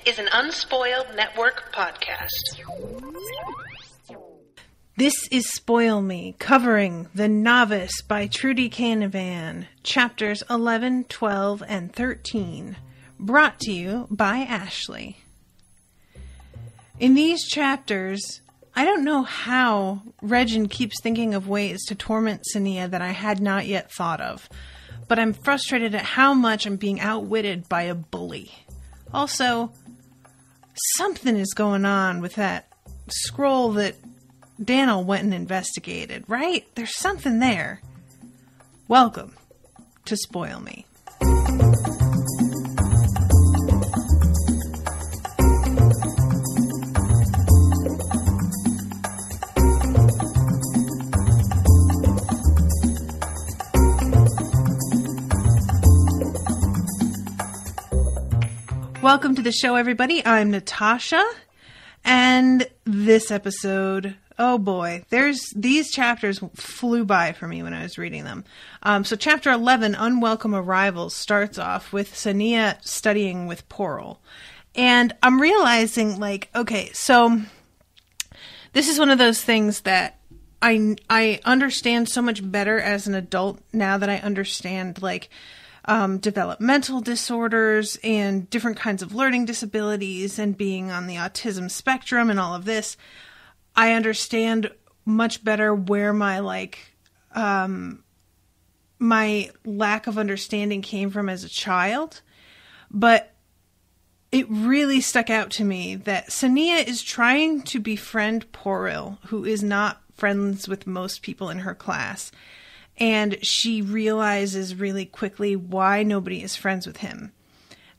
is an Unspoiled Network podcast. This is Spoil Me, covering The Novice by Trudy Canavan, chapters 11, 12, and 13, brought to you by Ashleigh. In these chapters, I don't know how Regin keeps thinking of ways to torment Sonea that I had not yet thought of, but I'm frustrated at how much I'm being outwitted by a bully. Also, something is going on with that scroll that Dannyl went and investigated, right? There's something there. Welcome to Spoil Me. Welcome to the show, everybody. I'm Natasha, and this episode, oh boy, these chapters flew by for me when I was reading them. So chapter 11, Unwelcome Arrivals, starts off with Sonea studying with Porl. And I'm realizing, okay, so this is one of those things that I understand so much better as an adult now that I understand, developmental disorders and different kinds of learning disabilities and being on the autism spectrum and all of this. I understand much better where my my lack of understanding came from as a child, but it really stuck out to me that Sonea is trying to befriend Porl, who is not friends with most people in her class. And she realizes really quickly why nobody is friends with him.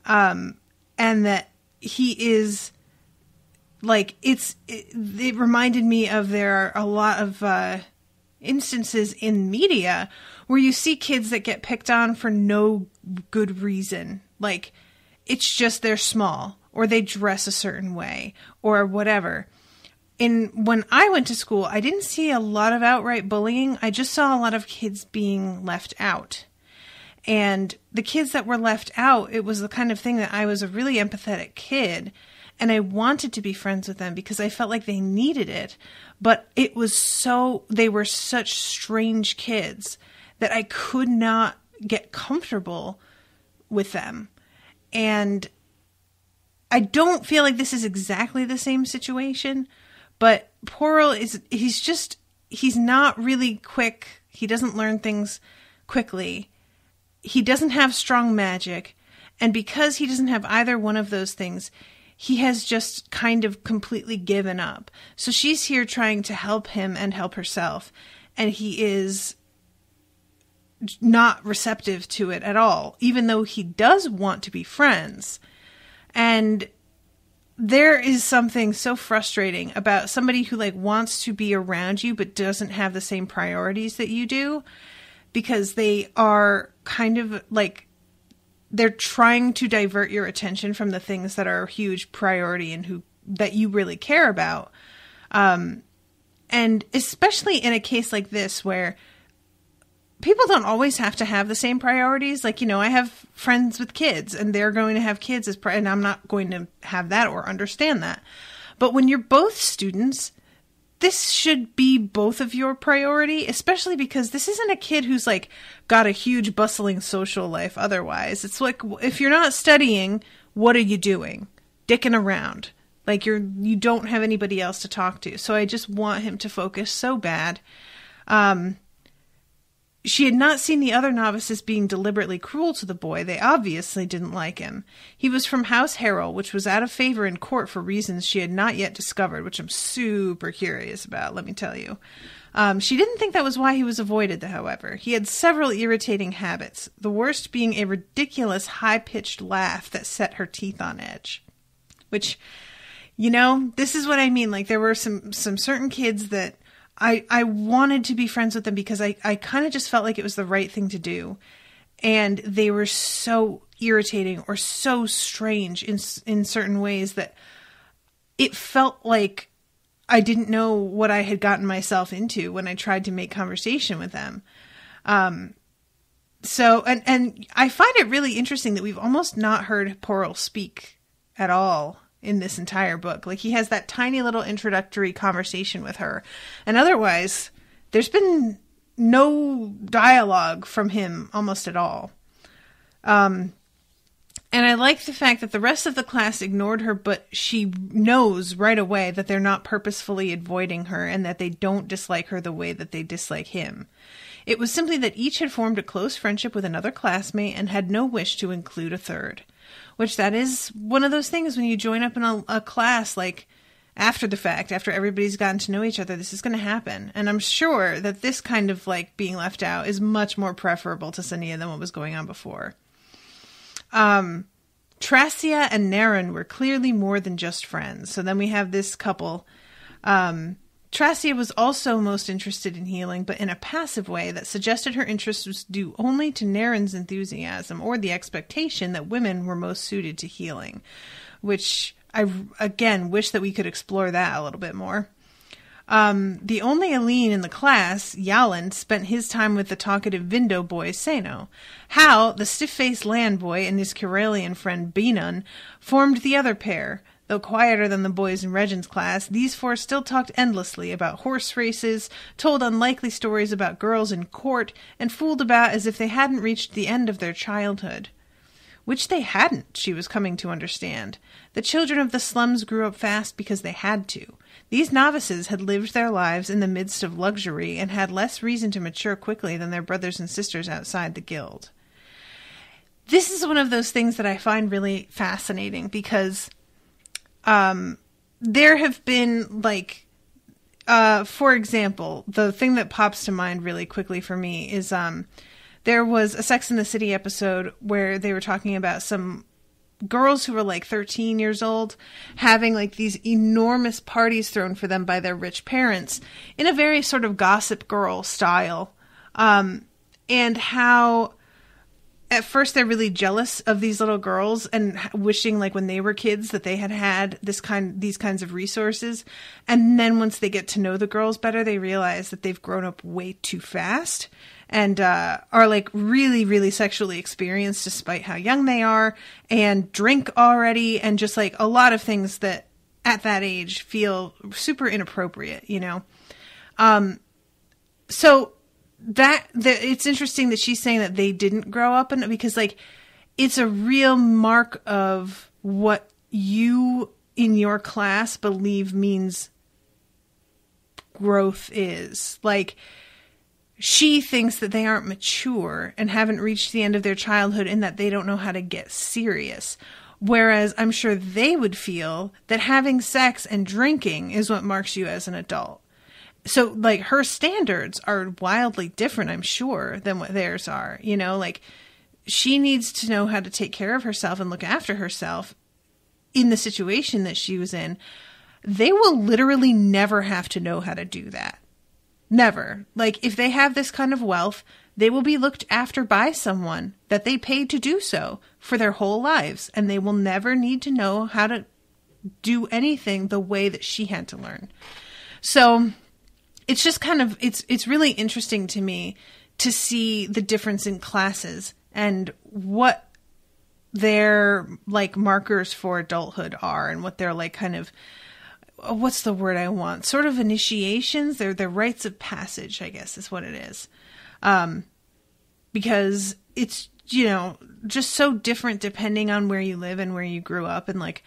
And that he is, it reminded me of there are a lot of instances in media where you see kids that get picked on for no good reason. It's just they're small, or they dress a certain way, or whatever. When I went to school, I didn't see a lot of outright bullying. I just saw a lot of kids being left out. And the kids that were left out, it was the kind of thing that I was a really empathetic kid, and I wanted to be friends with them because I felt like they needed it. But they were such strange kids that I could not get comfortable with them. And I don't feel like this is exactly the same situation. But Porl he's not really quick. He doesn't learn things quickly. He doesn't have strong magic. And because he doesn't have either one of those things, he has just kind of completely given up. So she's here trying to help him and help herself. And he is not receptive to it at all, even though he does want to be friends. And there is something so frustrating about somebody who wants to be around you but doesn't have the same priorities that you do, because they are kind of they're trying to divert your attention from the things that are a huge priority and that you really care about. And especially in a case like this where people don't always have to have the same priorities. I have friends with kids, and they're going to have kids and I'm not going to have that or understand that. But when you're both students, this should be both of your priority, especially because this isn't a kid who's got a huge bustling social life otherwise. It's if you're not studying, what are you doing? Dicking around. You don't have anybody else to talk to. So I just want him to focus so bad. She had not seen the other novices being deliberately cruel to the boy. They obviously didn't like him. He was from House Harrell, which was out of favor in court for reasons she had not yet discovered, which I'm super curious about, let me tell you. She didn't think that was why he was avoided, however. He had several irritating habits, the worst being a ridiculous high-pitched laugh that set her teeth on edge. Which, this is what I mean. There were some certain kids that I wanted to be friends with them because I kind of just felt like it was the right thing to do. And they were so irritating or so strange in certain ways that it felt like I didn't know what I had gotten myself into when I tried to make conversation with them. So I find it really interesting that we've almost not heard Porl speak at all in this entire book. Like, he has that tiny little introductory conversation with her. And otherwise, there's been no dialogue from him almost at all. And I like the fact that the rest of the class ignored her, but she knows right away that they're not purposefully avoiding her and that they don't dislike her the way that they dislike him. It was simply that each had formed a close friendship with another classmate and had no wish to include a third. Which that is one of those things when you join up in a class, like, after the fact, after everybody's gotten to know each other, this is going to happen. And I'm sure that this kind of, like, being left out is much more preferable to Sonea than what was going on before. Tracia and Naren were clearly more than just friends. So then we have this couple. Tracia was also most interested in healing, but in a passive way that suggested her interest was due only to Naren's enthusiasm or the expectation that women were most suited to healing, which I, again, wish that we could explore that a little bit more. The only Aline in the class, Yalan, spent his time with the talkative Vindo boy, Seno. Hal, the stiff-faced land boy, and his Karelian friend, Binan, formed the other pair. Though quieter than the boys in Regin's class, these four still talked endlessly about horse races, told unlikely stories about girls in court, and fooled about as if they hadn't reached the end of their childhood. Which they hadn't, she was coming to understand. The children of the slums grew up fast because they had to. These novices had lived their lives in the midst of luxury and had less reason to mature quickly than their brothers and sisters outside the guild. This is one of those things that I find really fascinating because there have been, like, for example, the thing that pops to mind really quickly for me is there was a Sex and the City episode where they were talking about some girls who were like 13 years old having like these enormous parties thrown for them by their rich parents in a very sort of Gossip Girl style. And how at first they're really jealous of these little girls and wishing like when they were kids that they had these kinds of resources. And then once they get to know the girls better, they realize that they've grown up way too fast and are like really, really sexually experienced despite how young they are, and drink already, and just like a lot of things that at that age feel super inappropriate, you know? So that it's interesting that she's saying that they didn't grow up in it, because like it's a real mark of what you in your class believe means growth is. Like, she thinks that they aren't mature and haven't reached the end of their childhood and that they don't know how to get serious. Whereas I'm sure they would feel that having sex and drinking is what marks you as an adult. So, like, her standards are wildly different, I'm sure, than what theirs are. You know, like, she needs to know how to take care of herself and look after herself in the situation that she was in. They will literally never have to know how to do that. Never. Like, if they have this kind of wealth, they will be looked after by someone that they paid to do so for their whole lives. And they will never need to know how to do anything the way that she had to learn. So it's just kind of, it's really interesting to me to see the difference in classes and what their like markers for adulthood are and what their like kind of, what's the word I want? Sort of initiations. They're rites of passage, I guess is what it is. Because it's, you know, just so different depending on where you live and where you grew up. And like,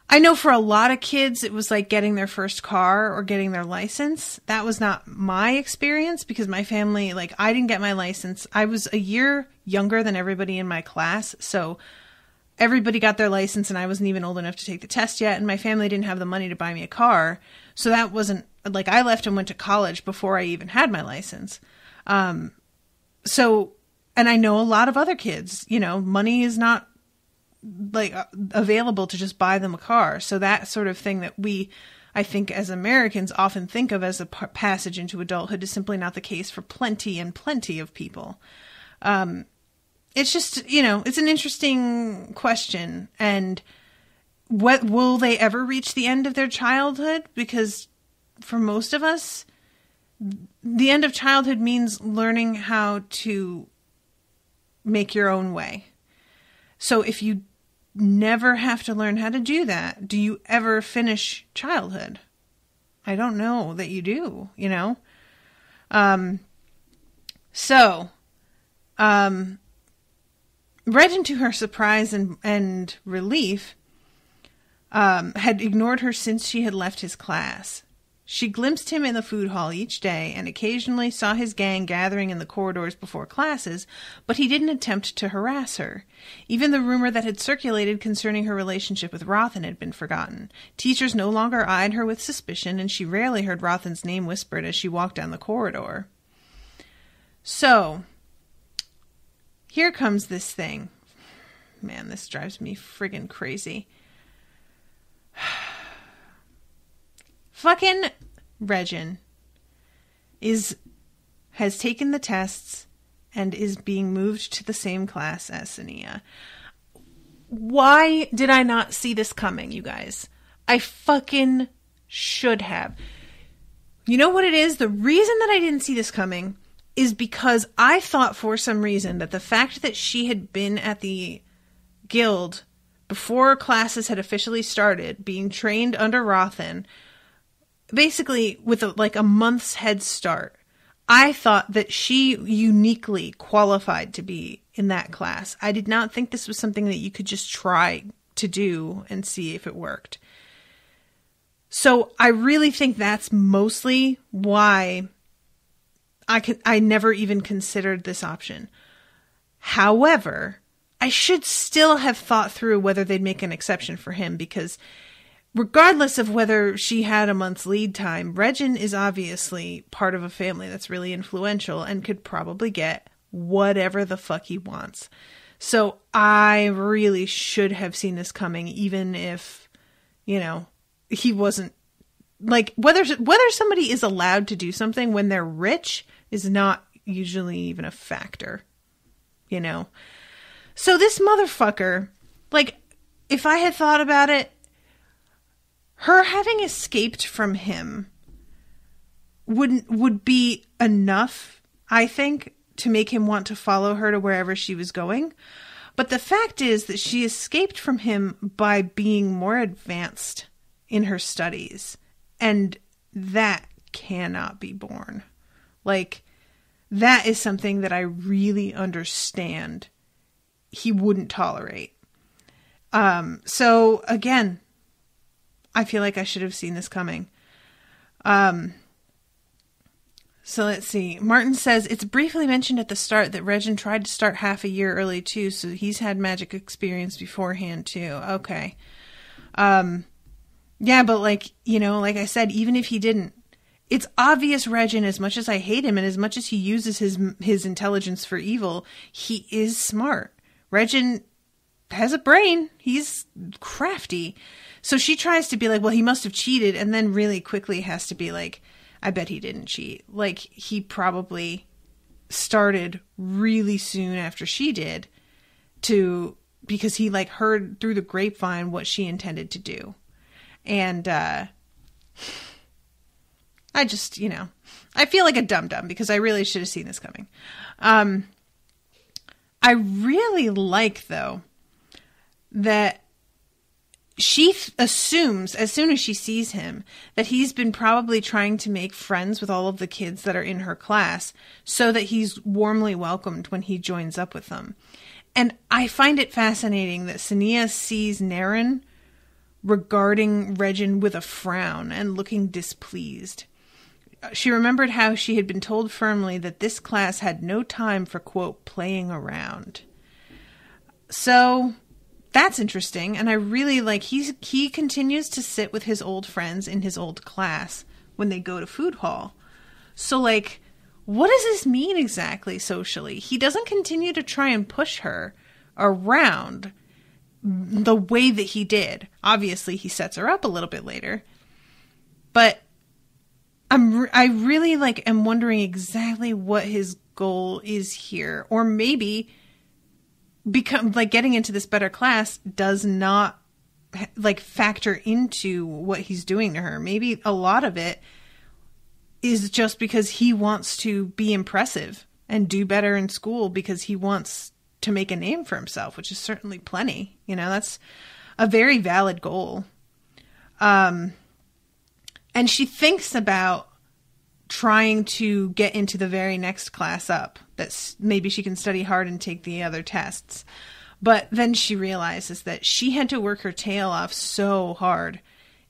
I know for a lot of kids, it was like getting their first car or getting their license. That was not my experience because my family, like, I didn't get my license. I was a year younger than everybody in my class. So everybody got their license and I wasn't even old enough to take the test yet. And my family didn't have the money to buy me a car. So that wasn't like, I left and went to college before I even had my license. So, and I know a lot of other kids, you know, money is not like available to just buy them a car. So that sort of thing that we, I think as Americans often think of as a passage into adulthood is simply not the case for plenty and plenty of people. It's just, you know, it's an interesting question. And what will they ever reach the end of their childhood? Because for most of us, the end of childhood means learning how to make your own way. So if you never have to learn how to do that. Do you ever finish childhood? I don't know that you do, you know? Regin, to her surprise and relief, had ignored her since she had left his class. She glimpsed him in the food hall each day and occasionally saw his gang gathering in the corridors before classes, but he didn't attempt to harass her. Even the rumor that had circulated concerning her relationship with Rothan had been forgotten. Teachers no longer eyed her with suspicion, and she rarely heard Rothan's name whispered as she walked down the corridor. So, here comes this thing. Man, this drives me friggin' crazy. Fucking Regin has taken the tests and is being moved to the same class as Sonea. Why did I not see this coming, you guys? I fucking should have. You know what it is? The reason that I didn't see this coming is because I thought for some reason that the fact that she had been at the guild before classes had officially started, being trained under Rothan, basically with a month's head start, I thought that she uniquely qualified to be in that class. I did not think this was something that you could just try to do and see if it worked. So I really think that's mostly why I never even considered this option. However, I should still have thought through whether they'd make an exception for him, because regardless of whether she had a month's lead time, Regin is obviously part of a family that's really influential and could probably get whatever the fuck he wants. So I really should have seen this coming, even if, you know, he wasn't, like, whether somebody is allowed to do something when they're rich is not usually even a factor, you know? So this motherfucker, like, if I had thought about it, her having escaped from him would be enough, I think, to make him want to follow her to wherever she was going. But the fact is that she escaped from him by being more advanced in her studies. And that cannot be borne. Like, that is something that I really understand he wouldn't tolerate. So again, I feel like I should have seen this coming. So let's see. Martin says, it's briefly mentioned at the start that Regin tried to start half a year early too, so he's had magic experience beforehand too. Okay. Yeah, but like, you know, like I said, even if he didn't, it's obvious Regin, as much as I hate him and as much as he uses his intelligence for evil, he is smart. Regin has a brain. He's crafty. So she tries to be like, well, he must have cheated, and then really quickly has to be like, I bet he didn't cheat. Like, he probably started really soon after she did because he like heard through the grapevine what she intended to do. And, I just, you know, I feel like a dum-dum because I really should have seen this coming. I really like, though, that she assumes, as soon as she sees him, that he's been probably trying to make friends with all of the kids that are in her class so that he's warmly welcomed when he joins up with them. And I find it fascinating that Sonea sees Naren regarding Regin with a frown and looking displeased. She remembered how she had been told firmly that this class had no time for, quote, playing around. So that's interesting. And I really like, he continues to sit with his old friends in his old class when they go to food hall. So like, what does this mean exactly socially? He doesn't continue to try and push her around the way that he did. Obviously, he sets her up a little bit later. But I really like am wondering exactly what his goal is here. Or maybe become like getting into this better class does not like factor into what he's doing to her. Maybe a lot of it is just because he wants to be impressive and do better in school because he wants to make a name for himself, which is certainly plenty. You know, that's a very valid goal. And she thinks about trying to get into the very next class up. That's maybe she can study hard and take the other tests. But then she realizes that she had to work her tail off so hard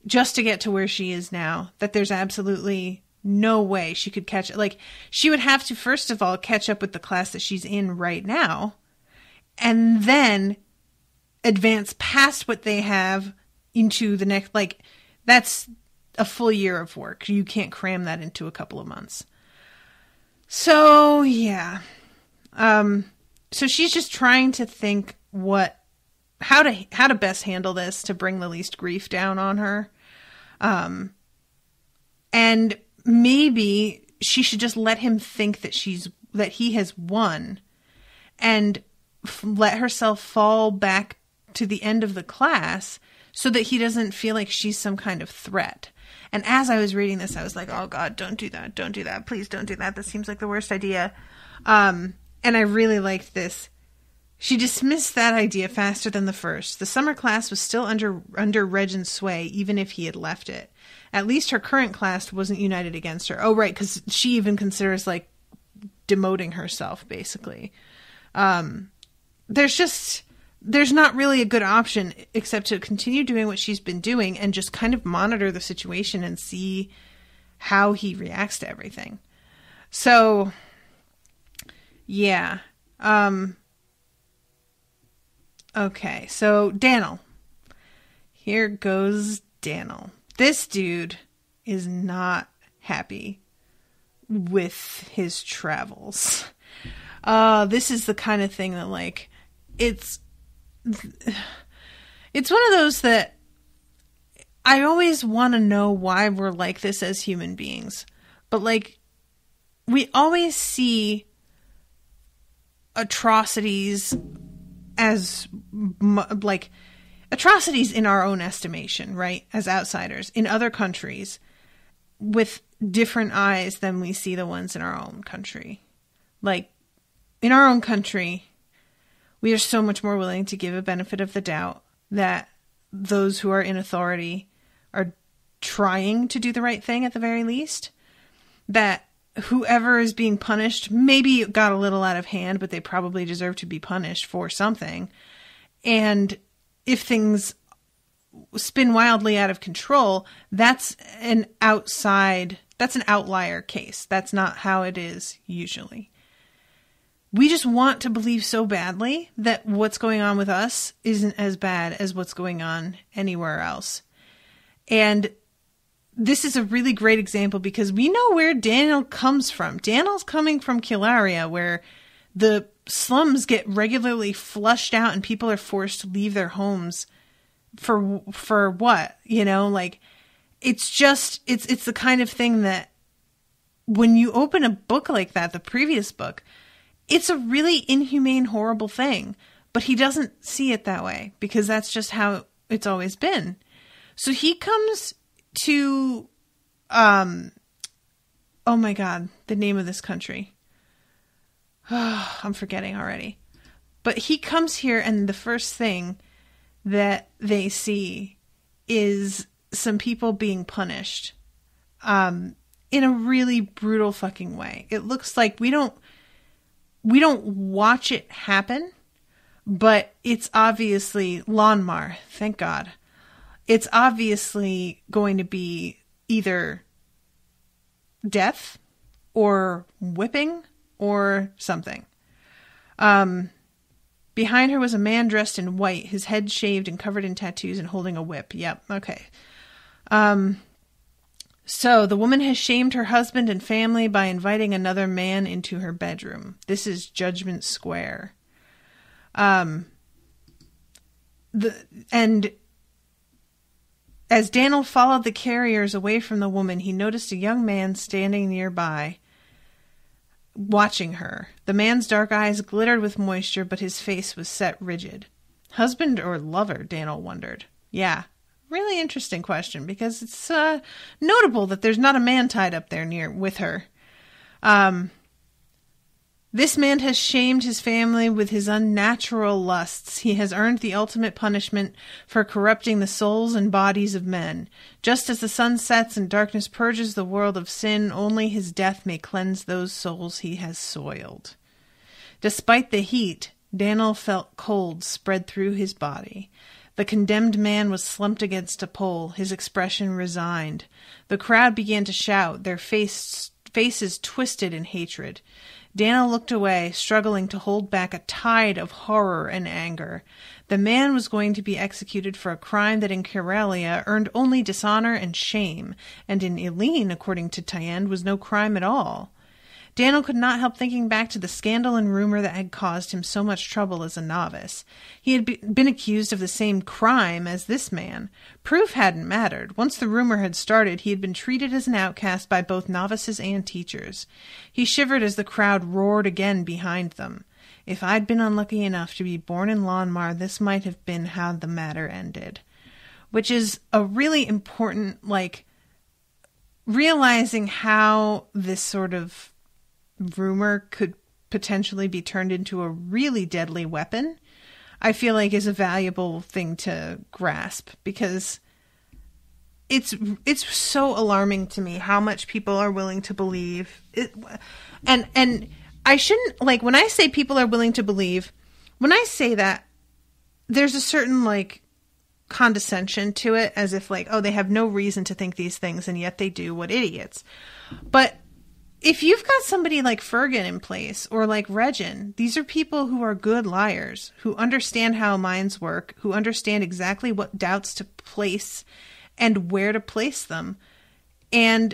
just to get to where she is now, that there's absolutely no way she could catch it. Like, she would have to, first of all, catch up with the class that she's in right now, and then advance past what they have into the next, like, that's a full year of work. You can't cram that into a couple of months. So, yeah. So she's just trying to think how to best handle this to bring the least grief down on her. And maybe she should just let him think that he has won, and let herself fall back to the end of the class so that he doesn't feel like she's some kind of threat. And as I was reading this, I was like, oh God, don't do that. Don't do that. Please don't do that. That seems like the worst idea. And I really liked this. She dismissed that idea faster than the first. The summer class was still under Regin's sway, even if he had left it. At least her current class wasn't united against her. Oh, right, because she even considers, like, demoting herself, basically. There's not really a good option except to continue doing what she's been doing and just kind of monitor the situation and see how he reacts to everything. So, yeah. Okay, so Dannyl. Here goes Dannyl. This dude is not happy with his travels. This is the kind of thing that, like, it's one of those that I always want to know why we're like this as human beings. But, like, we always see atrocities as, like, atrocities in our own estimation, right? As outsiders in other countries with different eyes than we see the ones in our own country. Like, in our own country, we are so much more willing to give a benefit of the doubt that those who are in authority are trying to do the right thing at the very least. That whoever is being punished maybe got a little out of hand, but they probably deserve to be punished for something. And if things spin wildly out of control, that's an outlier case. That's not how it is usually. We just want to believe so badly that what's going on with us isn't as bad as what's going on anywhere else. And this is a really great example because we know where Dannyl comes from. Dannyl's coming from Kilaria, where the slums get regularly flushed out and people are forced to leave their homes for what? You know, like, it's the kind of thing that when you open a book like that, the previous book, it's a really inhumane, horrible thing. But he doesn't see it that way because that's just how it's always been. So he comes to, oh my God, the name of this country. Oh, I'm forgetting already. But he comes here and the first thing that they see is some people being punished in a really brutal fucking way. It looks like we don't watch it happen, but it's obviously Lawnmar, thank God. It's obviously going to be either death or whipping or something. Behind her was a man dressed in white, his head shaved and covered in tattoos and holding a whip. Yep, okay. So the woman has shamed her husband and family by inviting another man into her bedroom. This is Judgment Square. And as Dannyl followed the carriers away from the woman, he noticed a young man standing nearby, watching her. The man's dark eyes glittered with moisture, but his face was set rigid. Husband or lover, Dannyl wondered. Yeah, really interesting question, because it's notable that there's not a man tied up there with her. This man has shamed his family with his unnatural lusts. He has earned the ultimate punishment for corrupting the souls and bodies of men. Just as the sun sets and darkness purges the world of sin, only his death may cleanse those souls he has soiled. Despite the heat, Dannyl felt cold spread through his body. The condemned man was slumped against a pole, his expression resigned. The crowd began to shout, their faces twisted in hatred. Dannyl looked away, struggling to hold back a tide of horror and anger. The man was going to be executed for a crime that in Karelia earned only dishonor and shame, and in Eileen, according to Tayend, was no crime at all. Dannyl could not help thinking back to the scandal and rumor that had caused him so much trouble as a novice. He had been accused of the same crime as this man. Proof hadn't mattered. Once the rumor had started, he had been treated as an outcast by both novices and teachers. He shivered as the crowd roared again behind them. If I'd been unlucky enough to be born in Lonmar, this might have been how the matter ended. Which is a really important, realizing how this sort of rumor could potentially be turned into a really deadly weapon, I feel like is a valuable thing to grasp, because it's so alarming to me how much people are willing to believe it. And I shouldn't, when I say people are willing to believe, when I say that, there's a certain condescension to it, as if they have no reason to think these things and yet they do. What idiots. But if you've got somebody like Fergan in place, or like Regin, these are people who are good liars, who understand how minds work, who understand exactly what doubts to place and where to place them. And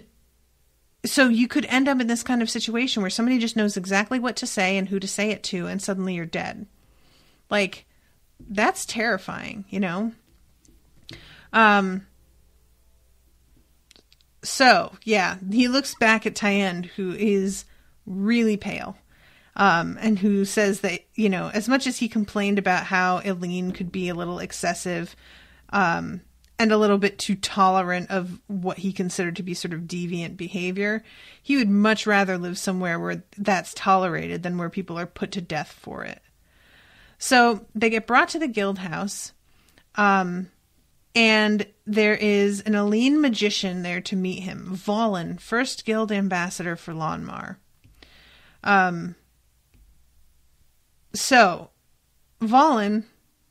so you could end up in this kind of situation where somebody just knows exactly what to say and who to say it to, and suddenly you're dead. That's terrifying, So, yeah, he looks back at Tayend, who is really pale, and who says that, as much as he complained about how Eileen could be a little excessive, and a little bit too tolerant of what he considered to be sort of deviant behavior, he would much rather live somewhere where that's tolerated than where people are put to death for it. So, they get brought to the guild house, and there is an Eileen magician there to meet him. Valen, first guild ambassador for Lonmar. So, Valen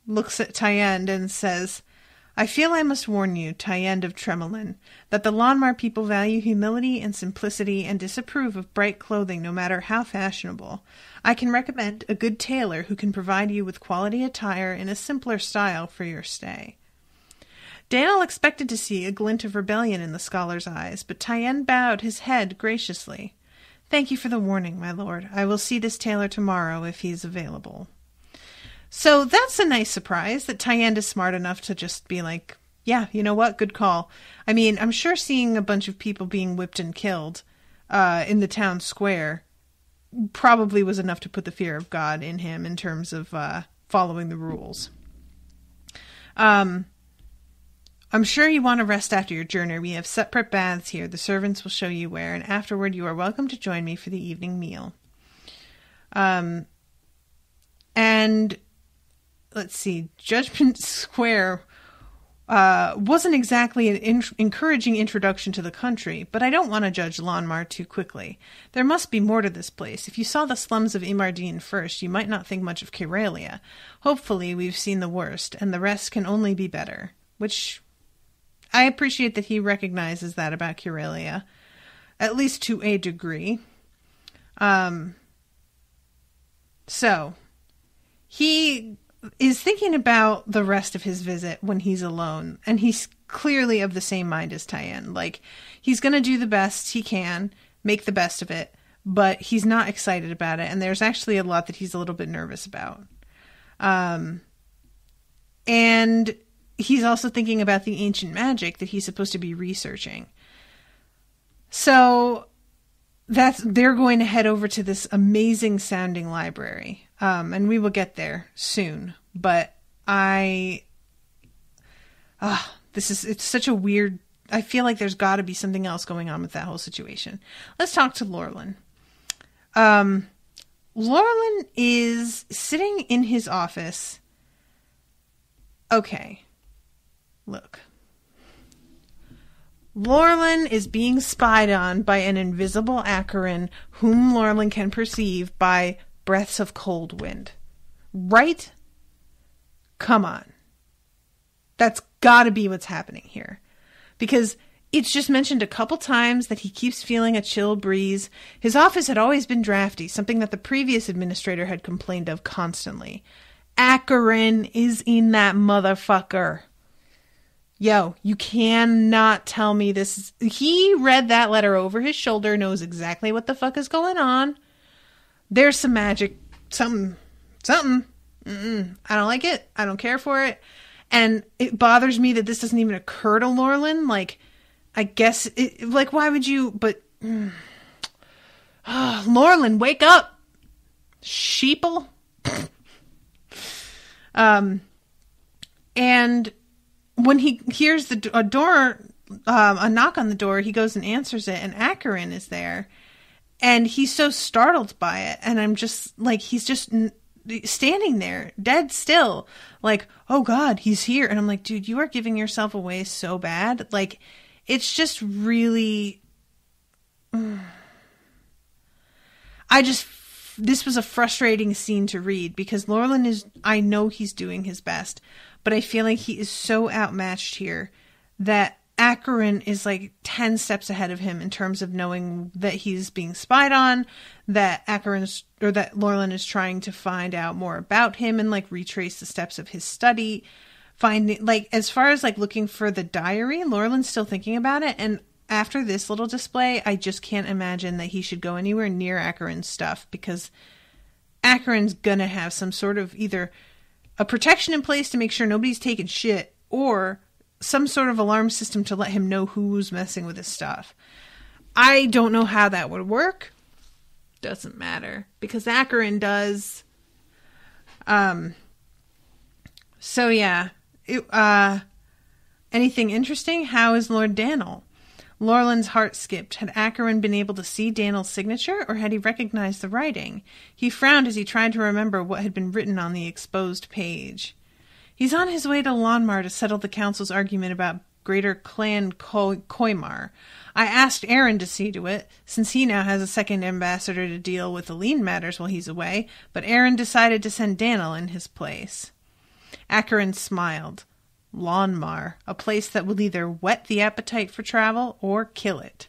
looks at Tayend and says, I feel I must warn you, Tayend of Tremolin, that the Lonmar people value humility and simplicity and disapprove of bright clothing no matter how fashionable. I can recommend a good tailor who can provide you with quality attire in a simpler style for your stay. Dannyl expected to see a glint of rebellion in the scholar's eyes, but Tayend bowed his head graciously. Thank you for the warning, my lord. I will see this tailor tomorrow if he is available. So that's a nice surprise that Tayend is smart enough to just be like, yeah, you know what? Good call. I mean, I'm sure seeing a bunch of people being whipped and killed in the town square probably was enough to put the fear of God in him in terms of following the rules. I'm sure you want to rest after your journey. We have separate baths here. The servants will show you where, and afterward you are welcome to join me for the evening meal. And let's see, Judgment Square wasn't exactly an encouraging introduction to the country, but I don't want to judge Lonmar too quickly. There must be more to this place. If you saw the slums of Imardine first, you might not think much of Karelia. Hopefully we've seen the worst, and the rest can only be better. Which I appreciate that he recognizes that about Karelia, at least to a degree. So, he is thinking about the rest of his visit when he's alone, and he's clearly of the same mind as Tayend. He's going to do the best he can, make the best of it, but he's not excited about it, and there's actually a lot that he's a little bit nervous about. And he's also thinking about the ancient magic that he's supposed to be researching. So they're going to head over to this amazing sounding library. And we will get there soon. But it's such a weird, I feel like there's got to be something else going on with that whole situation. Let's talk to Lorelin. Laurelin is sitting in his office. Okay. Look. Laurelin is being spied on by an invisible Akkarin whom Laurelin can perceive by breaths of cold wind. Right? Come on. That's gotta be what's happening here. Because it's just mentioned a couple times that he keeps feeling a chill breeze. His office had always been drafty, something that the previous administrator had complained of constantly. Akkarin is in that motherfucker. Yo, you cannot tell me this. He read that letter over his shoulder, knows exactly what the fuck is going on. There's some magic. Something. I don't like it. I don't care for it. And it bothers me that this doesn't even occur to Laurelin. Like, I guess, why would you, but, Laurelin, wake up, sheeple. And when he hears a knock on the door, he goes and answers it, and Akkarin is there, and he's so startled by it, and I'm just, like, he's just standing there, dead still, like, oh god, he's here, and I'm like, dude, you are giving yourself away so bad, like, it's just really, this was a frustrating scene to read because Laurelin I know he's doing his best, but I feel like he is so outmatched here that Akkarin is like 10 steps ahead of him in terms of knowing that he's being spied on, that that Laurelin is trying to find out more about him and like retrace the steps of his study. Finding, like, as far as like looking for the diary, Laurelin's still thinking about it, and after this little display, I just can't imagine that he should go anywhere near Akkarin's stuff, because Akkarin's gonna have some sort of either a protection in place to make sure nobody's taking shit, or some sort of alarm system to let him know who's messing with his stuff. I don't know how that would work. Doesn't matter, because Akkarin does. So yeah. Anything interesting? How is Lord Dannyl? Laurelin's heart skipped. Had Akkarin been able to see Dannyl's signature, or had he recognized the writing? He frowned as he tried to remember what had been written on the exposed page. He's on his way to Lonmar to settle the council's argument about Greater Clan Koimar. I asked Aaron to see to it, since he now has a second ambassador to deal with Aline matters while he's away, but Aaron decided to send Dannyl in his place. Akkarin smiled. Lonmar, a place that will either whet the appetite for travel or kill it.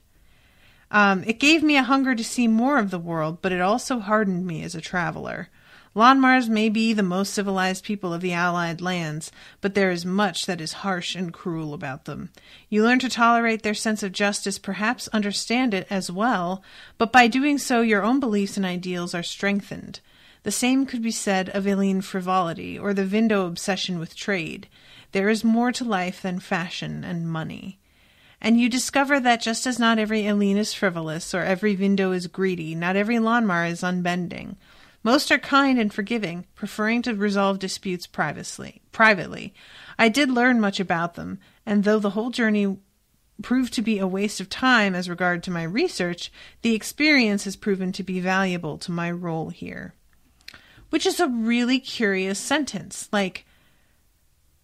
It gave me a hunger to see more of the world, but it also hardened me as a traveler. Lonmars may be the most civilized people of the Allied lands, but there is much that is harsh and cruel about them. You learn to tolerate their sense of justice, perhaps understand it as well, but by doing so your own beliefs and ideals are strengthened. The same could be said of Aline frivolity, or the Vindo obsession with trade. There is more to life than fashion and money. And you discover that just as not every Aline is frivolous, or every Vindo is greedy, not every Lonmar is unbending. Most are kind and forgiving, preferring to resolve disputes privately. I did learn much about them, and though the whole journey proved to be a waste of time as regard to my research, the experience has proven to be valuable to my role here. Which is a really curious sentence, like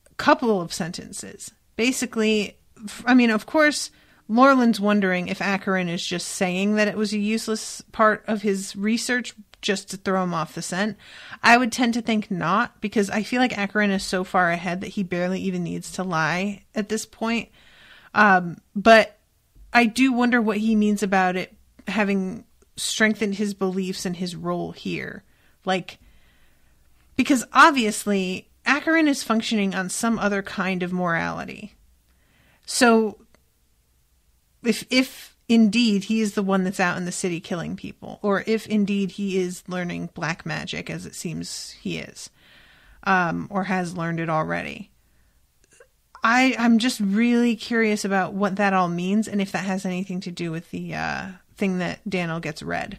a couple of sentences. Basically, I mean, of course, Laurelin's wondering if Akkarin is just saying that it was a useless part of his research just to throw him off the scent. I would tend to think not, because I feel like Akkarin is so far ahead that he barely even needs to lie at this point. But I do wonder what he means about it having strengthened his beliefs and his role here. Like, because obviously Akkarin is functioning on some other kind of morality. So if indeed he is the one that's out in the city killing people, or if indeed he is learning black magic, as it seems he is, or has learned it already, I'm just really curious about what that all means, and if that has anything to do with the thing that Dannyl gets read.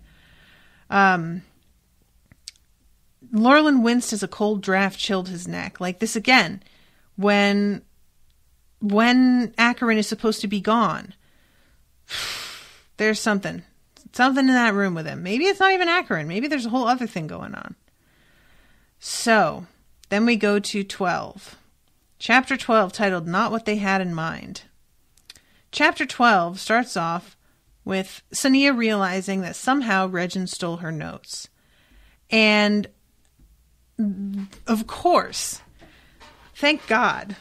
Laurelin winced as a cold draft chilled his neck. Like this again, when Akkarin is supposed to be gone. There's something. Something in that room with him. Maybe it's not even Akkarin. Maybe there's a whole other thing going on. So, then we go to 12. Chapter 12, titled Not What They Had in Mind. Chapter 12 starts off with Sonea realizing that somehow Regin stole her notes. And, of course, thank God,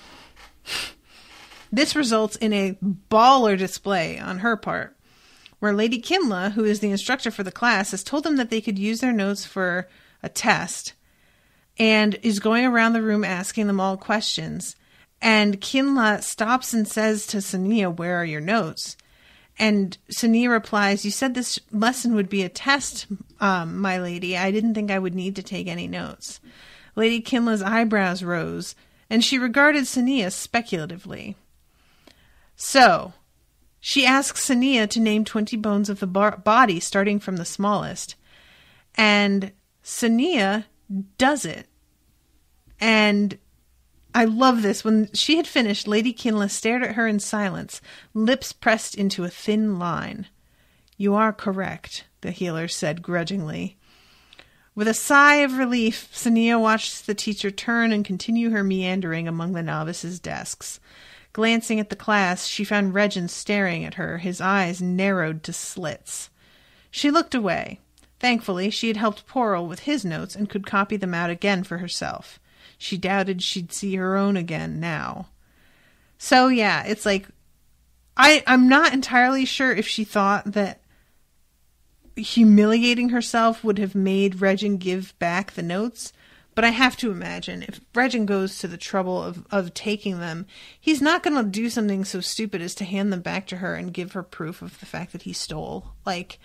this results in a baller display on her part, where Lady Kinla, who is the instructor for the class, has told them that they could use their notes for a test, and is going around the room asking them all questions. And Kinla stops and says to Sonea, "Where are your notes?" And Sonea replies, "You said this lesson would be a test, my lady. I didn't think I would need to take any notes." Lady Kinla's eyebrows rose, and she regarded Sonea speculatively. So, she asks Sonea to name 20 bones of the body, starting from the smallest. And Sonea does it. And I love this. When she had finished, Lady Kinla stared at her in silence, lips pressed into a thin line. "You are correct," the healer said grudgingly. With a sigh of relief, Sonea watched the teacher turn and continue her meandering among the novices' desks. Glancing at the class, she found Regin staring at her, his eyes narrowed to slits. She looked away. Thankfully, she had helped Porl with his notes and could copy them out again for herself. She doubted she'd see her own again now. So yeah, it's like, I'm not entirely sure if she thought that humiliating herself would have made Regin give back the notes, but I have to imagine if Regin goes to the trouble of taking them, he's not going to do something so stupid as to hand them back to her and give her proof of the fact that he stole. Like,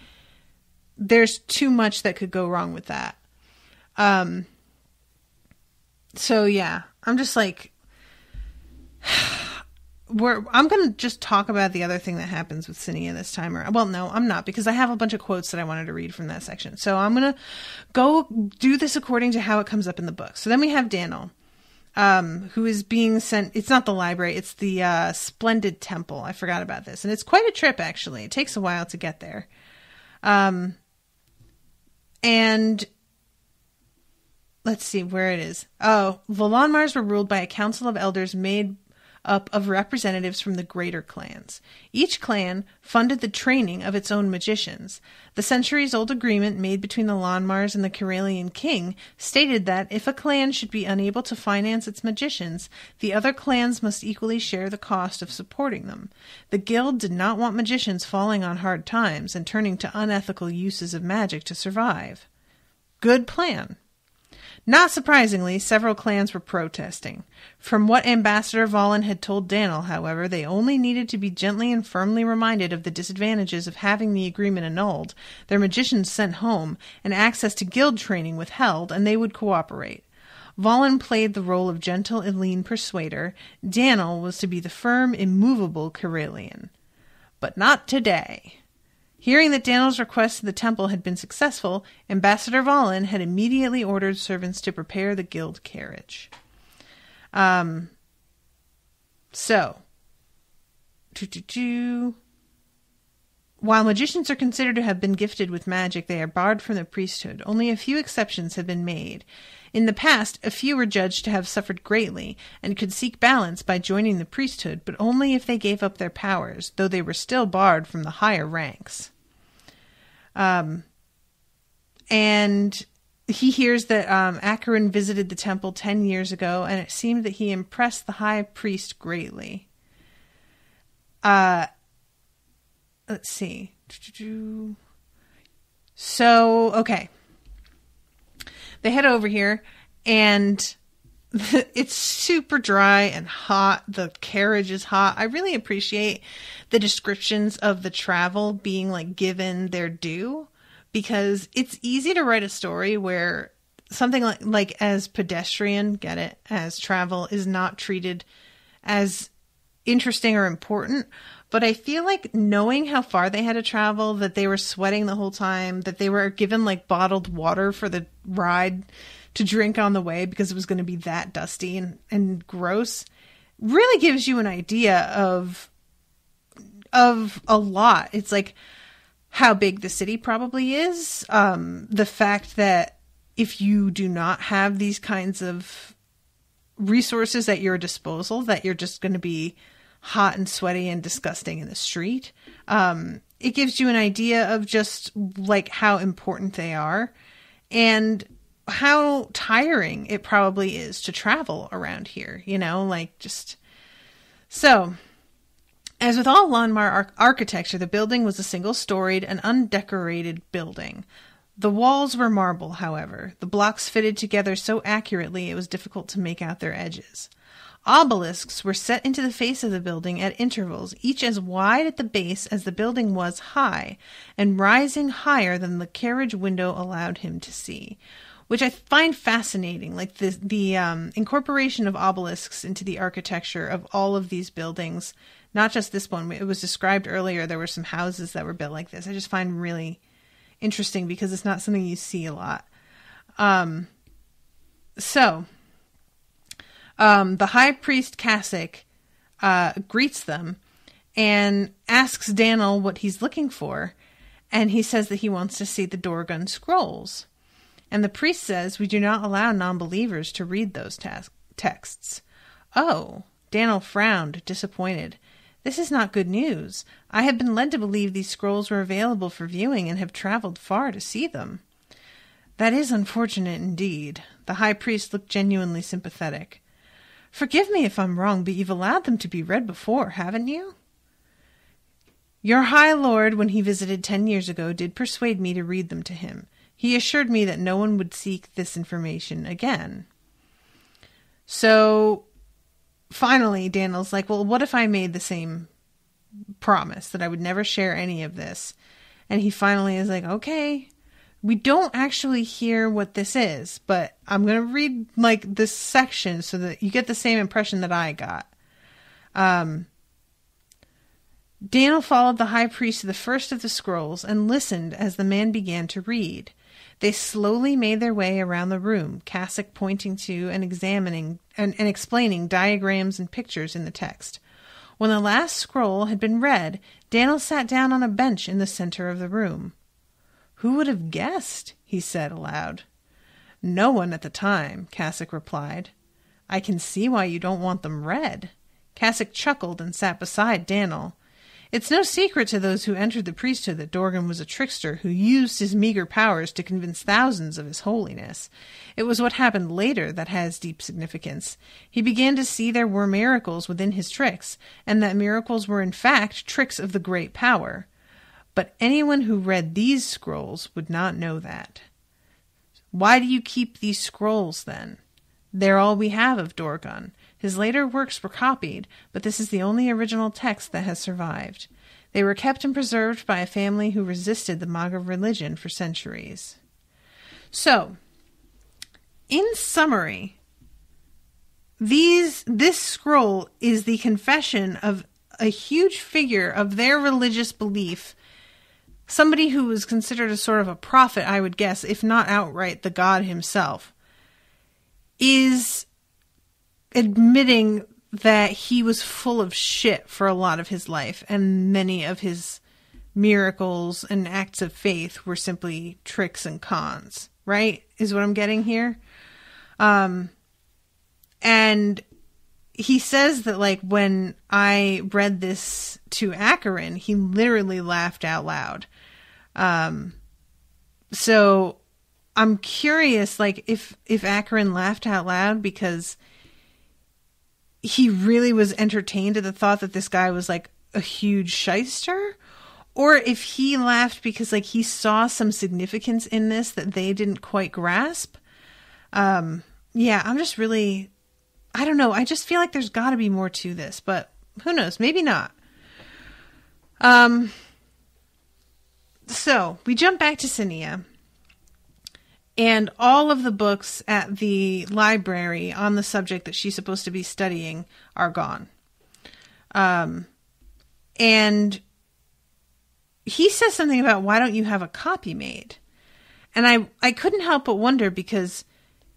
there's too much that could go wrong with that. So yeah, I'm just like, I'm going to just talk about the other thing that happens with Sonea this time. Well, no, I'm not, because I have a bunch of quotes that I wanted to read from that section. So I'm going to go do this according to how it comes up in the book. So then we have Dannyl, who is being sent. It's not the library. It's the Splendid Temple. I forgot about this. And it's quite a trip, actually. It takes a while to get there. And let's see where it is. Oh, the Lonmars were ruled by a council of elders made up of representatives from the greater clans. Each clan funded the training of its own magicians. The centuries-old agreement made between the Lonmars and the Karelian king stated that if a clan should be unable to finance its magicians, the other clans must equally share the cost of supporting them. The guild did not want magicians falling on hard times and turning to unethical uses of magic to survive. Good plan. Not surprisingly, several clans were protesting. From what Ambassador Valen had told Dannyl, however, they only needed to be gently and firmly reminded of the disadvantages of having the agreement annulled, their magicians sent home, and access to guild training withheld, and they would cooperate. Valen played the role of gentle and lean persuader. Dannyl was to be the firm, immovable Karelian. But not today. Hearing that Dannyl's request to the temple had been successful, Ambassador Valen had immediately ordered servants to prepare the guild carriage. While magicians are considered to have been gifted with magic, they are barred from the priesthood. Only a few exceptions have been made. In the past, a few were judged to have suffered greatly, and could seek balance by joining the priesthood, but only if they gave up their powers, though they were still barred from the higher ranks. And he hears that Akkarin visited the temple 10 years ago, and it seemed that he impressed the high priest greatly. Let's see. So, okay. They head over here, and it's super dry and hot. The carriage is hot. I really appreciate the descriptions of the travel being like given their due, because it's easy to write a story where something like as pedestrian, get it, as travel is not treated as interesting or important. But I feel like knowing how far they had to travel, that they were sweating the whole time, that they were given like bottled water for the ride to drink on the way because it was going to be that dusty and gross, really gives you an idea of a lot. It's like, how big the city probably is. The fact that if you do not have these kinds of resources at your disposal, that you're just going to be hot and sweaty and disgusting in the street. It gives you an idea of just like how important they are and how tiring it probably is to travel around here, you know, like just so. As with all Lonmar architecture, the building was a single-storied and undecorated building. The walls were marble, however. The blocks fitted together so accurately it was difficult to make out their edges. Obelisks were set into the face of the building at intervals, each as wide at the base as the building was high, and rising higher than the carriage window allowed him to see, which I find fascinating, like the incorporation of obelisks into the architecture of all of these buildings. Not just this one. It was described earlier. There were some houses that were built like this. I just find really interesting because it's not something you see a lot. The high priest Kasich greets them and asks Dannyl what he's looking for. And he says that he wants to see the Dorgun scrolls. And the priest says, "We do not allow non-believers to read those texts." Oh, Dannyl frowned, disappointed. "This is not good news. I have been led to believe these scrolls were available for viewing and have traveled far to see them." "That is unfortunate indeed." The high priest looked genuinely sympathetic. "Forgive me if I'm wrong, but you've allowed them to be read before, haven't you?" "Your high lord, when he visited 10 years ago, did persuade me to read them to him. He assured me that no one would seek this information again." So finally, Dannyl's like, well, what if I made the same promise that I would never share any of this? And he finally is like, okay, we don't actually hear what this is, but I'm going to read like this section so that you get the same impression that I got. Dannyl followed the high priest to the first of the scrolls and listened as the man began to read. They slowly made their way around the room, Kasich pointing to and examining and explaining diagrams and pictures in the text. When the last scroll had been read, Dannyl sat down on a bench in the center of the room. "Who would have guessed?" he said aloud. "No one at the time," Kasich replied. "I can see why you don't want them read." Kasich chuckled and sat beside Dannyl. "It's no secret to those who entered the priesthood that Dorgun was a trickster who used his meager powers to convince thousands of his holiness. It was what happened later that has deep significance. He began to see there were miracles within his tricks, and that miracles were in fact tricks of the great power. But anyone who read these scrolls would not know that." "Why do you keep these scrolls, then?" "They're all we have of Dorgun. His later works were copied, but this is the only original text that has survived. They were kept and preserved by a family who resisted the Maga religion for centuries." So, in summary, this scroll is the confession of a huge figure of their religious belief, somebody who was considered a sort of a prophet, I would guess, if not outright the god himself, is admitting that he was full of shit for a lot of his life, and many of his miracles and acts of faith were simply tricks and cons, right? Is what I'm getting here. And he says that, like, when I read this to Akkarin, he literally laughed out loud. So I'm curious, like, if Akkarin laughed out loud because he really was entertained at the thought that this guy was like a huge shyster, or if he laughed because like he saw some significance in this that they didn't quite grasp. Yeah, I'm just really, I don't know. I just feel like there's got to be more to this, but who knows? Maybe not. So we jump back to Sonea. And all of the books at the library on the subject that she's supposed to be studying are gone. And he says something about, why don't you have a copy made? And I couldn't help but wonder, because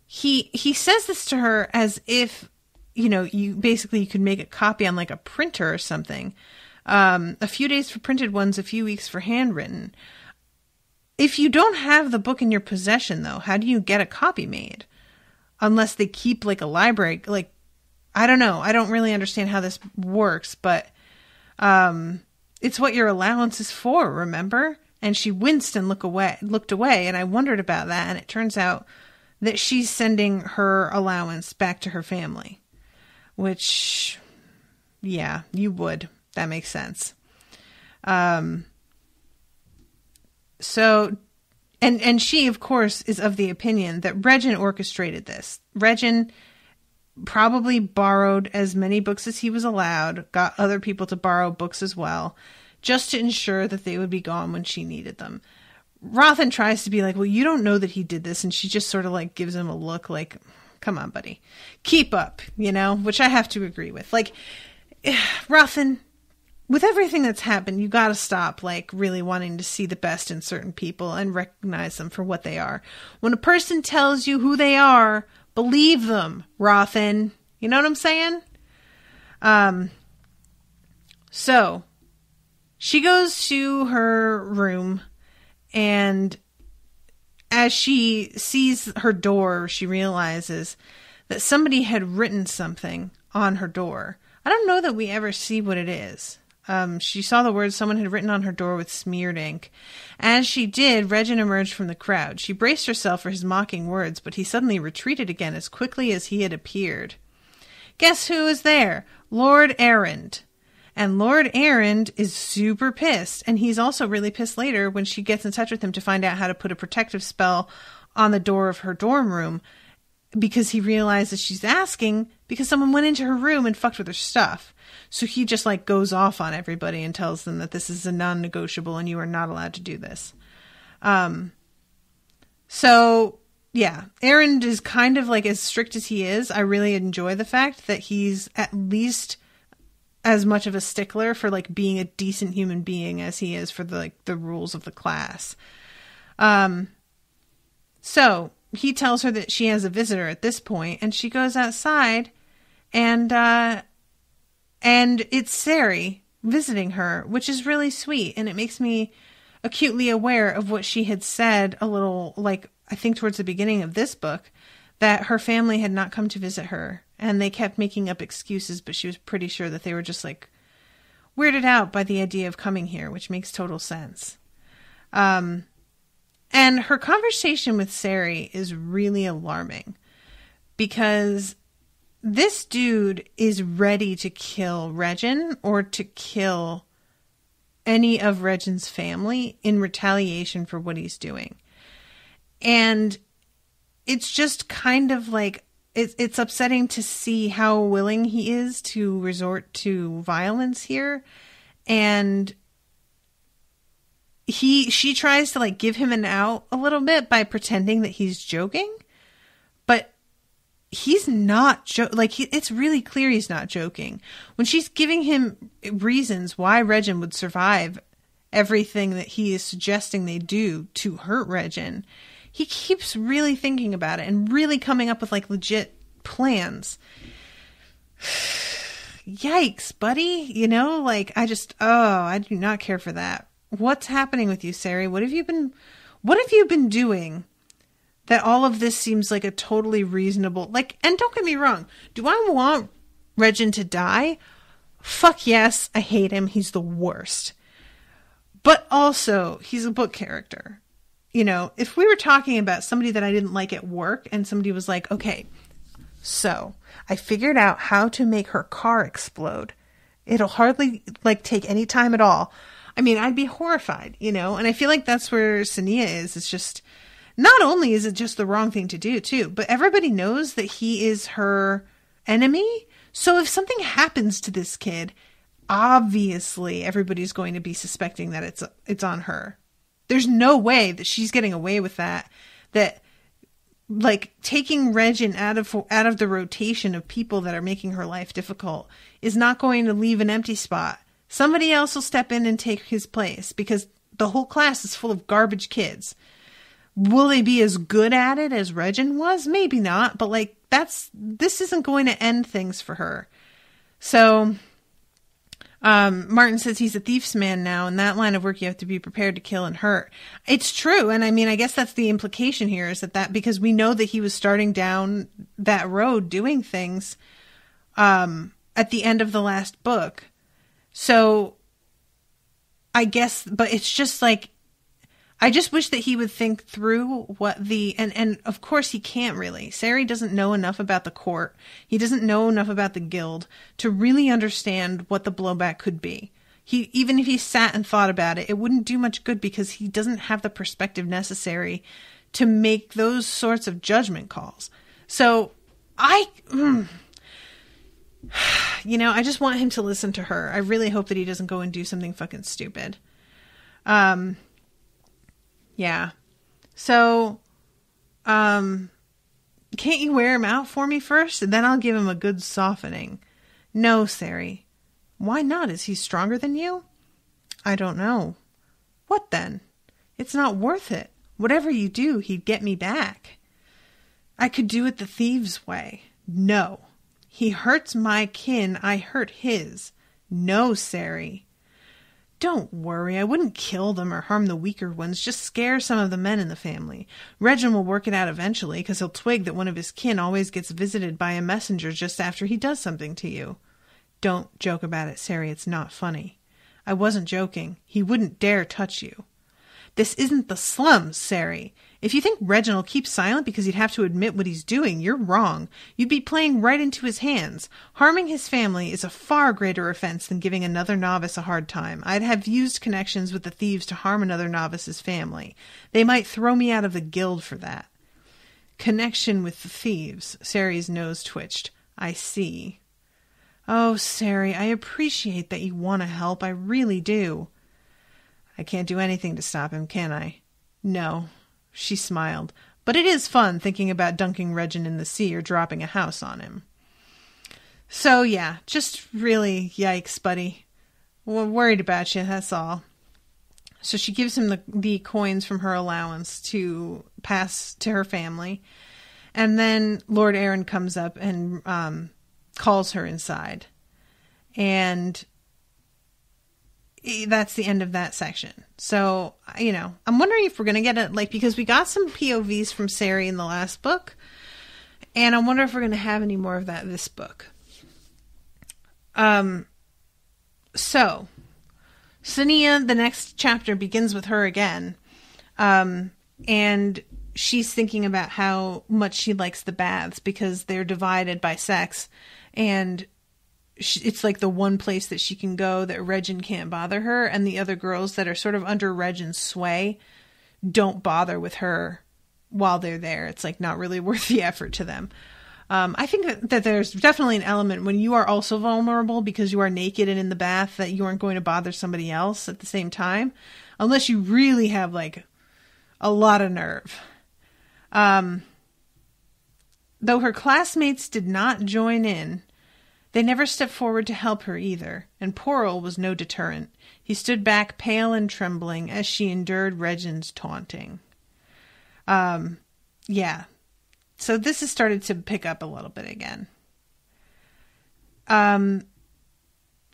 he says this to her as if, you know, you could make a copy on like a printer or something. A few days for printed ones, a few weeks for handwritten. If you don't have the book in your possession, though, how do you get a copy made? Unless they keep, like, a library. Like, I don't know. I don't really understand how this works, but it's what your allowance is for, remember? And she winced and looked away, and I wondered about that, and it turns out that she's sending her allowance back to her family. Which, yeah, you would. That makes sense. So, and she, of course, is of the opinion that Regin orchestrated this. Regin probably borrowed as many books as he was allowed, got other people to borrow books as well, just to ensure that they would be gone when she needed them. Rothan tries to be like, well, you don't know that he did this, and she just sort of like gives him a look like, come on, buddy, keep up, which I have to agree with. Like, Rothan, with everything that's happened, you got to stop, like, really wanting to see the best in certain people and recognize them for what they are. When a person tells you who they are, believe them, Rothan. You know what I'm saying? So, she goes to her room, and as she sees her door, she realizes that somebody had written something on her door. I don't know that we ever see what it is. She saw the words someone had written on her door with smeared ink. As she did, Regin emerged from the crowd. She braced herself for his mocking words, but he suddenly retreated again as quickly as he had appeared. Guess who is there? Lord Errand. And Lord Errand is super pissed, and he's also really pissed later when she gets in touch with him to find out how to put a protective spell on the door of her dorm room, because he realizes she's asking because someone went into her room and fucked with her stuff. So he just like goes off on everybody and tells them that this is a non-negotiable and you are not allowed to do this. So yeah, Errand is kind of like, as strict as he is, I really enjoy the fact that he's at least as much of a stickler for like being a decent human being as he is for the rules of the class. So he tells her that she has a visitor at this point, and she goes outside, and it's Sari visiting her, which is really sweet, and it makes me acutely aware of what she had said a little, like, I think towards the beginning of this book, that her family had not come to visit her, and they kept making up excuses, but she was pretty sure that they were just, like, weirded out by the idea of coming here, which makes total sense. And her conversation with Sari is really alarming, because this dude is ready to kill Regin or to kill any of Regin's family in retaliation for what he's doing. And it's just kind of like, it's upsetting to see how willing he is to resort to violence here. And she tries to like give him an out a little bit by pretending that he's joking, but he's not it's really clear he's not joking. When she's giving him reasons why Regin would survive everything that he is suggesting they do to hurt Regin, he keeps really thinking about it and really coming up with like legit plans. Yikes, buddy. I do not care for that. What's happening with you, Sari? What have you been doing that all of this seems like a totally reasonable, like, and don't get me wrong, do I want Regin to die? Fuck yes, I hate him. He's the worst. But also, he's a book character. If we were talking about somebody that I didn't like at work and somebody was like, okay, so I figured out how to make her car explode. It'll hardly like take any time at all. I mean, I'd be horrified, and I feel like that's where Sonea is. It's just, not only is it just the wrong thing to do too, but everybody knows that he is her enemy. So if something happens to this kid, obviously everybody's going to be suspecting that it's on her. There's no way that she's getting away with that like taking Regin out of the rotation of people that are making her life difficult is not going to leave an empty spot. Somebody else will step in and take his place because the whole class is full of garbage kids. Will they be as good at it as Regin was? Maybe not, but like this isn't going to end things for her. So, Martin says he's a thief's man now. In that line of work, you have to be prepared to kill and hurt. It's true. And I mean, I guess that's the implication here is that because we know that he was starting down that road doing things, at the end of the last book. So I guess, but it's just like, I just wish that he would think through what and of course he can't really. Sari doesn't know enough about the court. He doesn't know enough about the guild to really understand what the blowback could be. Even if he sat and thought about it, it wouldn't do much good because he doesn't have the perspective necessary to make those sorts of judgment calls. So I just want him to listen to her. I really hope that he doesn't go and do something fucking stupid. Yeah. So, can't you wear him out for me first? And then I'll give him a good softening. No, Sari. Why not? Is he stronger than you? I don't know. What then? It's not worth it. Whatever you do, he'd get me back. I could do it the thieves' way. No. He hurts my kin, I hurt his. No, Sari. Don't worry, I wouldn't kill them or harm the weaker ones, just scare some of the men in the family. Regin will work it out eventually, because he'll twig that one of his kin always gets visited by a messenger just after he does something to you. Don't joke about it, Sari, it's not funny. I wasn't joking. He wouldn't dare touch you. This isn't the slums, Sari. If you think Regin will keep silent because he'd have to admit what he's doing, you're wrong. You'd be playing right into his hands. Harming his family is a far greater offense than giving another novice a hard time. I'd have used connections with the thieves to harm another novice's family. They might throw me out of the guild for that. Connection with the thieves. Sari's nose twitched. I see. Oh, Sari, I appreciate that you want to help. I really do. I can't do anything to stop him, can I? No. She smiled. But it is fun thinking about dunking Regin in the sea or dropping a house on him. So, yeah, just really yikes, buddy. We're worried about you, that's all. So she gives him the coins from her allowance to pass to her family. And then Lord Aaron comes up and calls her inside. And that's the end of that section. So, I'm wondering if we're going to get it, because we got some POVs from Sari in the last book, and I wonder if we're going to have any more of that this book. So, Sonea, the next chapter begins with her again, and she's thinking about how much she likes the baths because they're divided by sex, and it's like the one place that she can go that Regin can't bother her, and the other girls that are sort of under Regin's sway don't bother with her while they're there. It's like not really worth the effort to them. I think that there's definitely an element when you are also vulnerable because you are naked and in the bath that you aren't going to bother somebody else at the same time, unless you really have a lot of nerve. Though her classmates did not join in, they never stepped forward to help her either, and Porl was no deterrent. He stood back pale and trembling as she endured Regin's taunting. Yeah. So this has started to pick up a little bit again.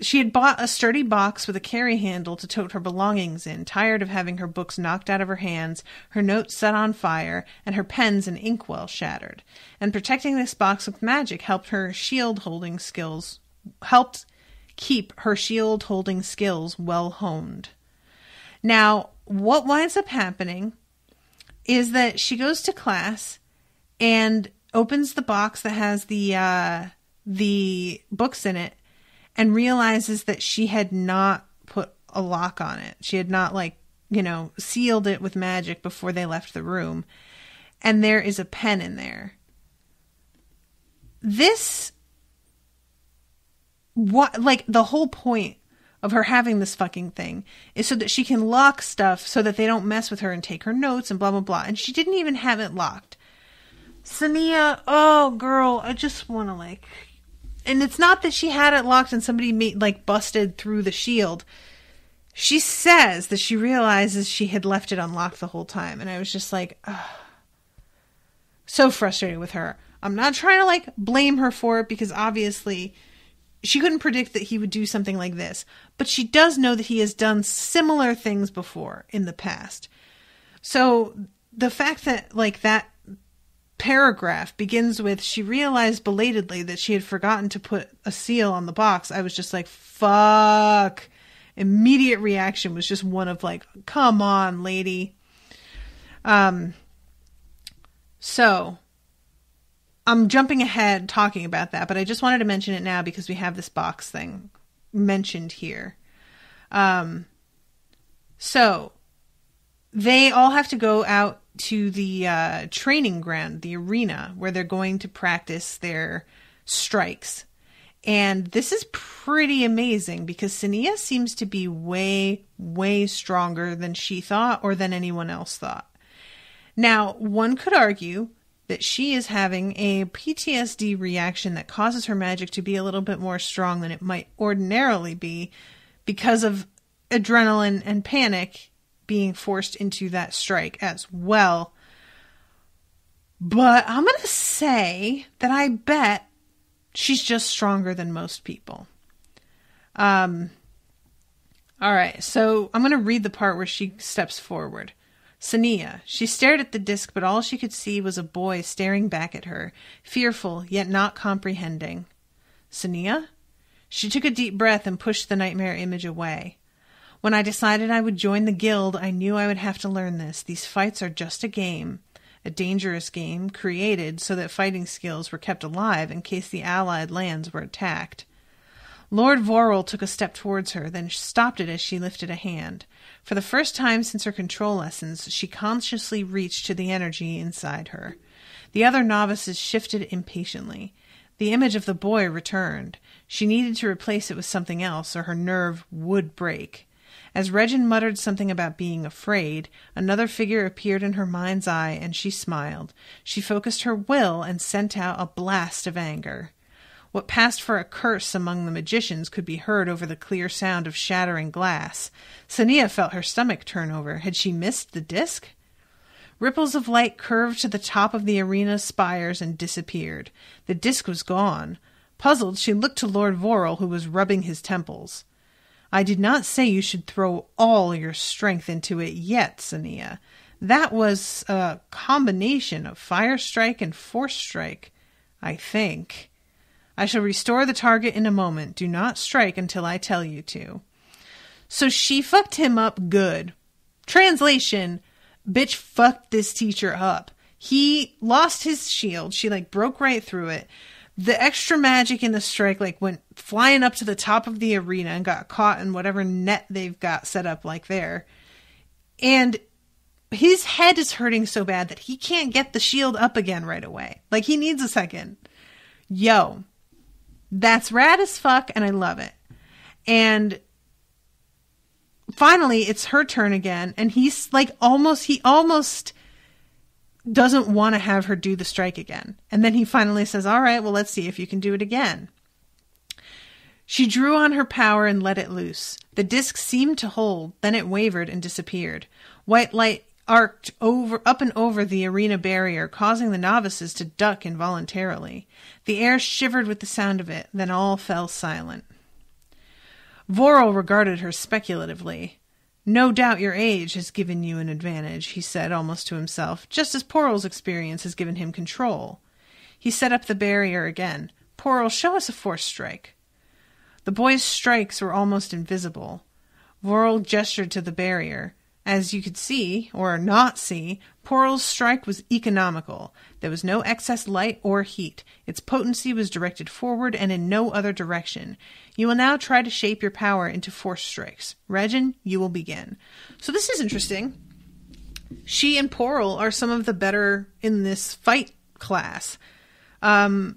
She had bought a sturdy box with a carry handle to tote her belongings in, tired of having her books knocked out of her hands, her notes set on fire, and her pens and inkwell shattered. And protecting this box with magic helped keep her shield-holding skills well honed. Now, what winds up happening is that she goes to class and opens the box that has the books in it, and realizes that she had not put a lock on it. She had not, sealed it with magic before they left the room. And there is a pen in there. The whole point of her having this fucking thing is so that she can lock stuff so that they don't mess with her and take her notes and blah, blah, blah. And she didn't even have it locked. Sonea, oh, girl, I just want to, And it's not that she had it locked and somebody busted through the shield. She says that she realizes she had left it unlocked the whole time. And I was just so frustrated with her. I'm not trying to blame her for it because obviously she couldn't predict that he would do something like this, but she does know that he has done similar things before in the past. So the fact that, like, that paragraph begins with, she realized belatedly that she had forgotten to put a seal on the box, I was just like, fuck. Immediate reaction was just one of like, come on, lady. So I'm jumping ahead talking about that, but I just wanted to mention it now because we have this box thing mentioned here. So they all have to go out to the training ground, the arena, where they're going to practice their strikes. And this is pretty amazing because Sonea seems to be way, way stronger than she thought or than anyone else thought. Now, one could argue that she is having a PTSD reaction that causes her magic to be a little bit more strong than it might ordinarily be because of adrenaline and panic being forced into that strike as well. But I'm going to say that I bet she's just stronger than most people. All right, so I'm going to read the part where she steps forward. Sonea. She stared at the disc, but all she could see was a boy staring back at her, fearful yet not comprehending. Sonea? She took a deep breath and pushed the nightmare image away. When I decided I would join the guild, I knew I would have to learn this. These fights are just a game. A dangerous game created so that fighting skills were kept alive in case the allied lands were attacked. Lord Vorel took a step towards her, then stopped it as she lifted a hand. For the first time since her control lessons, she consciously reached to the energy inside her. The other novices shifted impatiently. The image of the boy returned. She needed to replace it with something else, or her nerve would break. As Regin muttered something about being afraid, another figure appeared in her mind's eye, and she smiled. She focused her will and sent out a blast of anger. What passed for a curse among the magicians could be heard over the clear sound of shattering glass. Sonea felt her stomach turn over. Had she missed the disc? Ripples of light curved to the top of the arena's spires and disappeared. The disc was gone. Puzzled, she looked to Lord Vorel, who was rubbing his temples. I did not say you should throw all your strength into it yet, Sonea. That was a combination of fire strike and force strike, I think. I shall restore the target in a moment. Do not strike until I tell you to. So she fucked him up good. Translation, bitch fucked this teacher up. He lost his shield. She broke right through it. The extra magic in the strike went flying up to the top of the arena and got caught in whatever net they've got set up there. And his head is hurting so bad that he can't get the shield up again right away. He needs a second. Yo. That's rad as fuck, and I love it. And finally, it's her turn again, and he's he almost doesn't want to have her do the strike again. And then he finally says, all right, well, let's see if you can do it again. She drew on her power and let it loose. The disc seemed to hold, then it wavered and disappeared. White light arced up and over the arena barrier, causing the novices to duck involuntarily. The air shivered with the sound of it, then all fell silent. Vorel regarded her speculatively. No doubt your age has given you an advantage, he said almost to himself, just as Porel's experience has given him control. He set up the barrier again. Porel, show us a force strike. The boy's strikes were almost invisible. Vorel gestured to the barrier. As you could see, or not see, Porel's strike was economical. There was no excess light or heat. Its potency was directed forward and in no other direction. You will now try to shape your power into force strikes. Regin, you will begin. So this is interesting. She and Porel are some of the better in this fight class,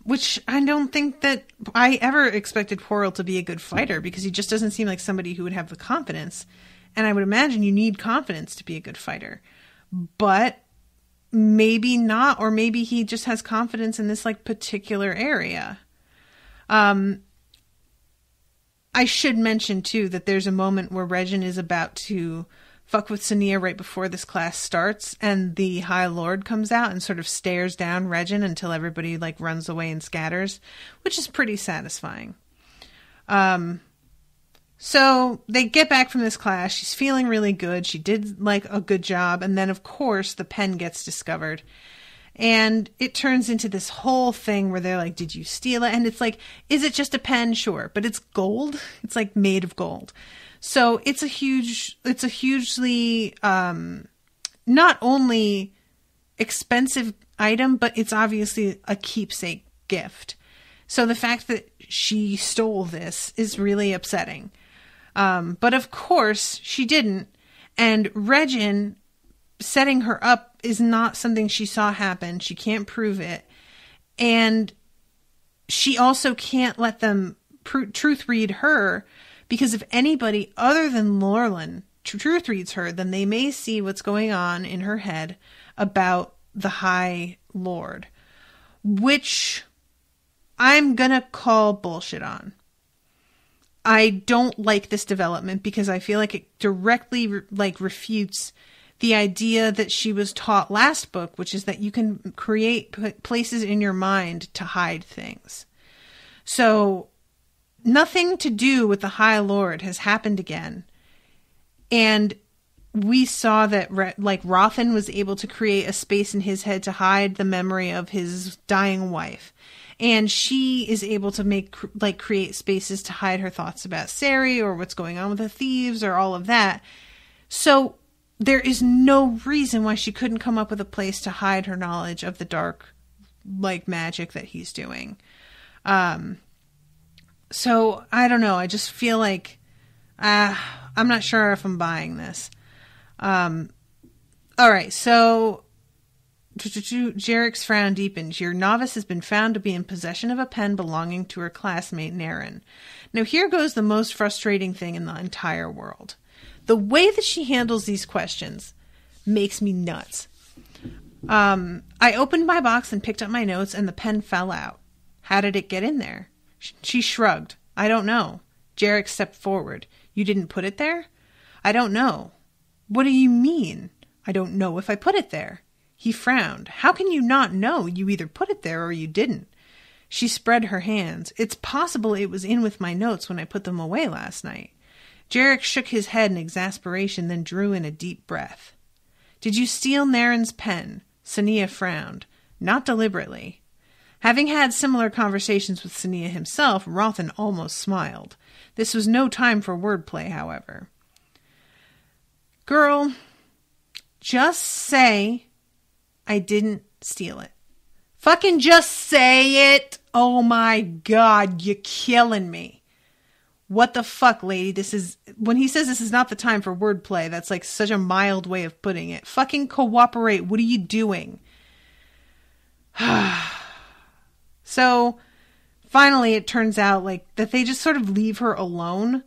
which I don't think that I ever expected Porel to be a good fighter because he just doesn't seem like somebody who would have the confidence. And I would imagine you need confidence to be a good fighter. But maybe not, or maybe he just has confidence in this particular area. I should mention, too, that there's a moment where Regin is about to fuck with Sonea right before this class starts, and the High Lord comes out and sort of stares down Regin until everybody runs away and scatters, which is pretty satisfying. So they get back from this class. She's feeling really good. She did like a good job. And then, of course, the pen gets discovered. And it turns into this whole thing where they're like, did you steal it? And it's like, is it just a pen? Sure. But it's gold. It's like made of gold. So it's a hugely, not only expensive item, but it's obviously a keepsake gift. So the fact that she stole this is really upsetting. But of course she didn't. And Regin setting her up is not something she saw happen. She can't prove it. And she also can't let them truth read her, because if anybody other than Lorelin truth reads her, then they may see what's going on in her head about the High Lord, which I'm gonna call bullshit on. I don't like this development because I feel like it directly refutes the idea that she was taught last book, which is that you can create places in your mind to hide things. So nothing to do with the High Lord has happened again. And we saw that Rothan was able to create a space in his head to hide the memory of his dying wife. And she is able to create spaces to hide her thoughts about Sari or what's going on with the thieves or all of that. So there is no reason why she couldn't come up with a place to hide her knowledge of the dark, magic that he's doing. So I don't know. I just feel like, I'm not sure if I'm buying this. All right. So Jarek's frown deepens. Your novice has been found to be in possession of a pen belonging to her classmate, Naren. Now here goes the most frustrating thing in the entire world. The way that she handles these questions makes me nuts. I opened my box and picked up my notes, and the pen fell out. How did it get in there? She shrugged. I don't know. Jarek stepped forward. You didn't put it there? I don't know. What do you mean? I don't know if I put it there. He frowned. How can you not know? You either put it there or you didn't. She spread her hands. It's possible it was in with my notes when I put them away last night. Jarek shook his head in exasperation, then drew in a deep breath. Did you steal Naren's pen? Sonea frowned. Not deliberately. Having had similar conversations with Sonea himself, Rothan almost smiled. This was no time for wordplay, however. Girl, just say I didn't steal it. Fucking just say it. Oh my God, you're killing me. What the fuck, lady? This is, when he says this is not the time for wordplay, that's like such a mild way of putting it. Fucking cooperate. What are you doing? So finally it turns out that they just sort of leave her alone,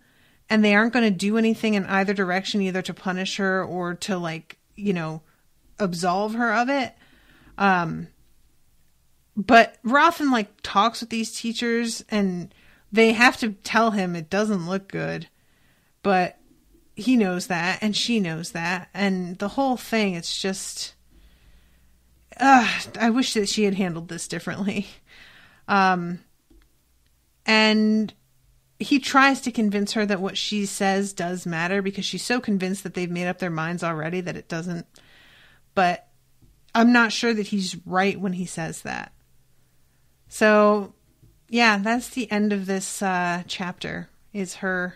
and they aren't going to do anything in either direction, either to punish her or to absolve her of it. But Rothan talks with these teachers, and they have to tell him it doesn't look good, but he knows that, and she knows that, and the whole thing, it's just, I wish that she had handled this differently. And he tries to convince her that what she says does matter, because she's so convinced that they've made up their minds already that it doesn't. But I'm not sure that he's right when he says that. So yeah, that's the end of this chapter, is her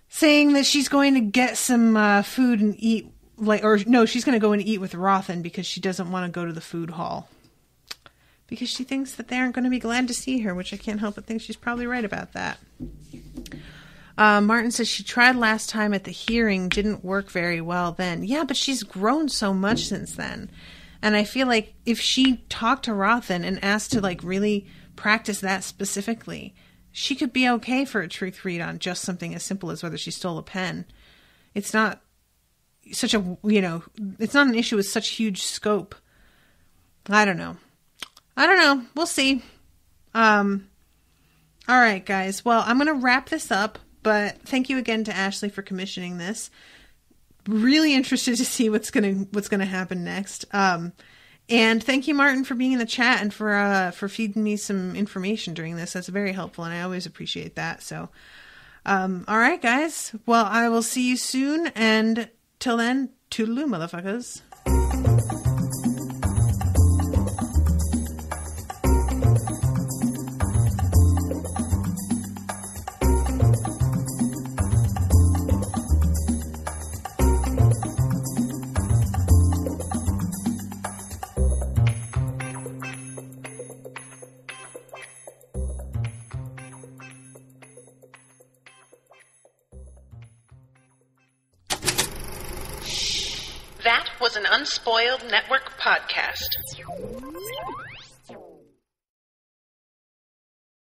saying that she's going to get some food and eat, she's going to go and eat with Rothan because she doesn't want to go to the food hall. Because she thinks that they aren't going to be glad to see her, which I can't help but think she's probably right about that. Martin says she tried last time at the hearing, didn't work very well then. Yeah, but she's grown so much since then. And I feel like if she talked to Rothan and asked to really practice that specifically, she could be okay for a truth read on just something as simple as whether she stole a pen. It's not such a, it's not an issue with such huge scope. I don't know. We'll see. All right, guys. Well, I'm going to wrap this up, but thank you again to Ashleigh for commissioning this. Really interested to see what's going to happen next. And thank you, Martin, for being in the chat and for feeding me some information during this. That's very helpful, and I always appreciate that. So, all right, guys. Well, I will see you soon, and till then, toodaloo, motherfuckers. That was an Unspoiled Network podcast.